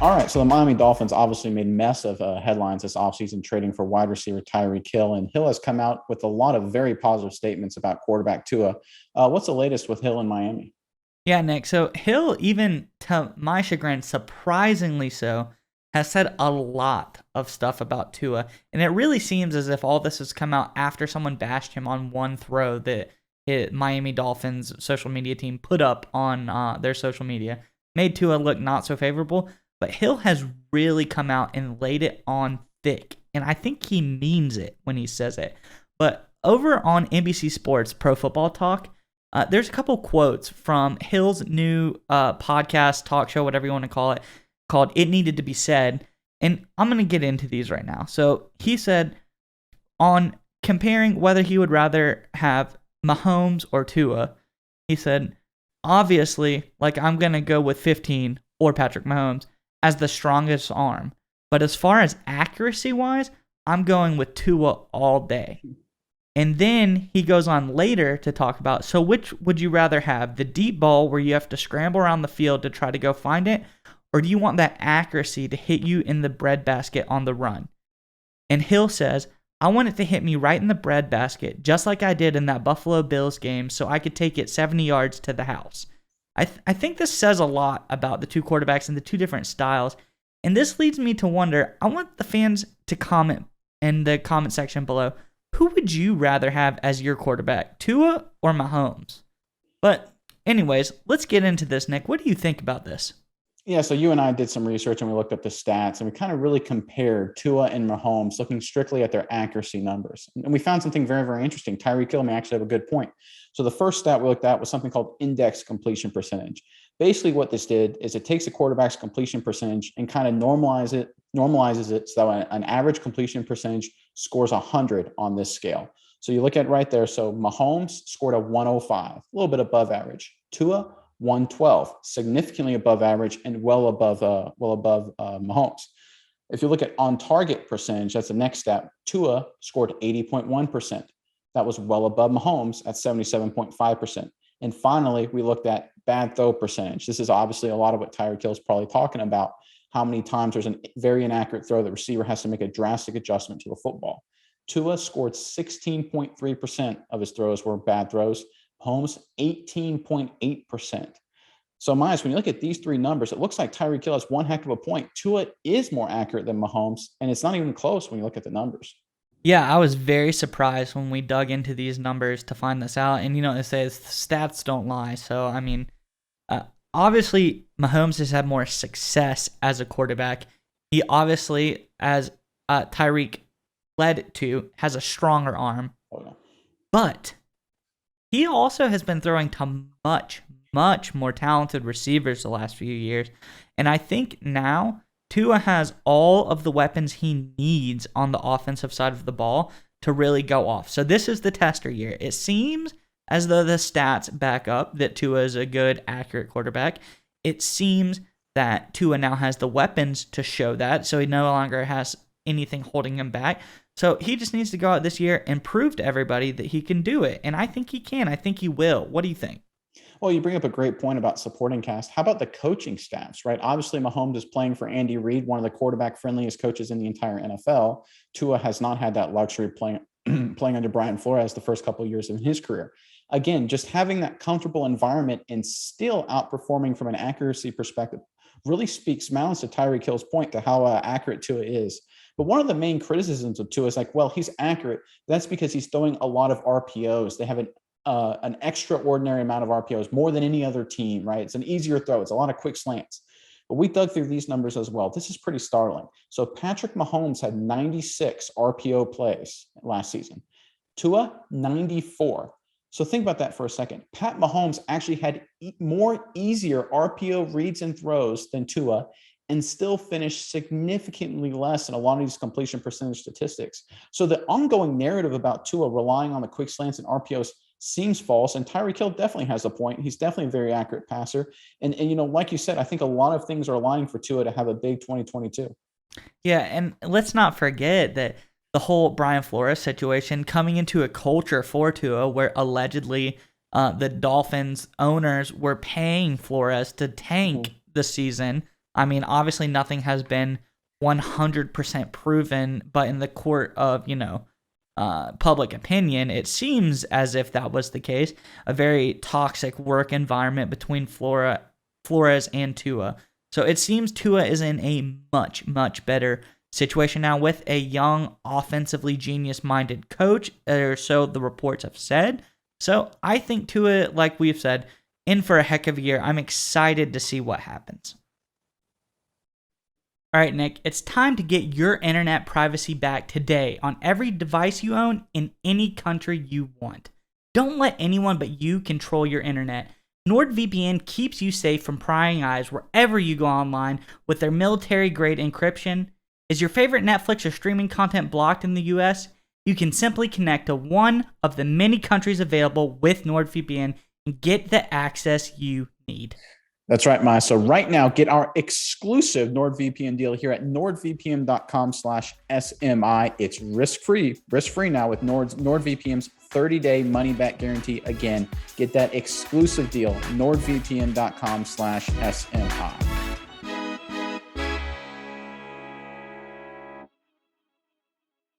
All right, so the Miami Dolphins obviously made mess of headlines this offseason trading for wide receiver Tyreek Hill, and Hill has come out with a lot of very positive statements about quarterback Tua. What's the latest with Hill in Miami? Yeah, Nick. So Hill, even to my chagrin, surprisingly so, has said a lot of stuff about Tua. And it really seems as if all this has come out after someone bashed him on one throw that Miami Dolphins social media team put up on their social media. Made Tua look not so favorable. But Hill has really come out and laid it on thick. And I think he means it when he says it. But over on NBC Sports Pro Football Talk, there's a couple quotes from Hill's new podcast, talk show, whatever you want to call it, called It Needed to Be Said. And I'm going to get into these right now. So he said on comparing whether he would rather have Mahomes or Tua, he said, obviously, like I'm going to go with 15 or Patrick Mahomes as the strongest arm. But as far as accuracy-wise, I'm going with Tua all day. And then he goes on later to talk about, so which would you rather have? The deep ball where you have to scramble around the field to try to go find it? Or do you want that accuracy to hit you in the breadbasket on the run? And Hill says, I want it to hit me right in the breadbasket, just like I did in that Buffalo Bills game, so I could take it 70 yards to the house. I think this says a lot about the two quarterbacks and the two different styles. And this leads me to wonder, I want the fans to comment in the comment section below, who would you rather have as your quarterback, Tua or Mahomes? But anyways, let's get into this, Nick. What do you think about this? Yeah, so you and I did some research and we looked up the stats and we kind of really compared Tua and Mahomes, looking strictly at their accuracy numbers. And we found something very, very interesting. Tyreek Hill may actually have a good point. So the first stat we looked at was something called index completion percentage. Basically, what this did is it takes a quarterback's completion percentage and kind of normalizes it so that an average completion percentage scores 100 on this scale. So you look at right there. So Mahomes scored a 105, a little bit above average. Tua 112, significantly above average and well above Mahomes. If you look at on target percentage, that's the next step. Tua scored 80.1%. That was well above Mahomes at 77.5%. And finally, we looked at bad throw percentage. This is obviously a lot of what Tyreek Hill is probably talking about. How many times there's a very inaccurate throw, the receiver has to make a drastic adjustment to the football. Tua scored 16.3% of his throws were bad throws. Mahomes 18.8%. So, Myers, when you look at these three numbers, it looks like Tyreek Hill has one heck of a point. Tua is more accurate than Mahomes, and it's not even close when you look at the numbers. Yeah, I was very surprised when we dug into these numbers to find this out. And, it says stats don't lie. So, obviously, Mahomes has had more success as a quarterback. He obviously, as Tyreek led to, has a stronger arm. Oh, yeah. But he also has been throwing to much, much more talented receivers the last few years. And I think now Tua has all of the weapons he needs on the offensive side of the ball to really go off. So this is the tester year. It seems as though the stats back up that Tua is a good, accurate quarterback. It seems that Tua now has the weapons to show that, so he no longer has anything holding him back. So he just needs to go out this year and prove to everybody that he can do it. And I think he can. I think he will. What do you think? Well, you bring up a great point about supporting cast. How about the coaching staffs, right? Obviously, Mahomes is playing for Andy Reid, one of the quarterback friendliest coaches in the entire NFL. Tua has not had that luxury playing playing under Brian Flores the first couple of years of his career. Again, just having that comfortable environment and still outperforming from an accuracy perspective really speaks mountains to Tyreek Hill's point to how accurate Tua is. But one of the main criticisms of Tua is like, well, he's accurate. That's because he's throwing a lot of RPOs. They have an extraordinary amount of RPOs, more than any other team, right? It's an easier throw. It's a lot of quick slants. But we dug through these numbers as well. This is pretty startling. So Patrick Mahomes had 96 RPO plays last season. Tua, 94. So think about that for a second. Pat Mahomes actually had more easier RPO reads and throws than Tua and still finished significantly less in a lot of these completion percentage statistics. So the ongoing narrative about Tua relying on the quick slants and RPOs seems false. And Tyreek Hill definitely has a point. He's definitely a very accurate passer. And like you said, I think a lot of things are aligning for Tua to have a big 2022. Yeah, and let's not forget that the whole Brian Flores situation coming into a culture for Tua where allegedly the Dolphins owners were paying Flores to tank the season I mean, obviously nothing has been 100% proven, but in the court of, public opinion, it seems as if that was the case. A very toxic work environment between Flores and Tua. So it seems Tua is in a much, much better situation now with a young, offensively genius-minded coach, or so the reports have said. So I think Tua, like we've said, in for a heck of a year. I'm excited to see what happens. All right, Nick, it's time to get your internet privacy back today on every device you own in any country you want. Don't let anyone but you control your internet. NordVPN keeps you safe from prying eyes wherever you go online with their military-grade encryption. Is your favorite Netflix or streaming content blocked in the US? You can simply connect to one of the many countries available with NordVPN and get the access you need. That's right, Maya. So right now, get our exclusive NordVPN deal here at nordvpn.com/SMI. It's risk-free now with NordVPN's 30-day money-back guarantee. Again, get that exclusive deal, nordvpn.com/SMI.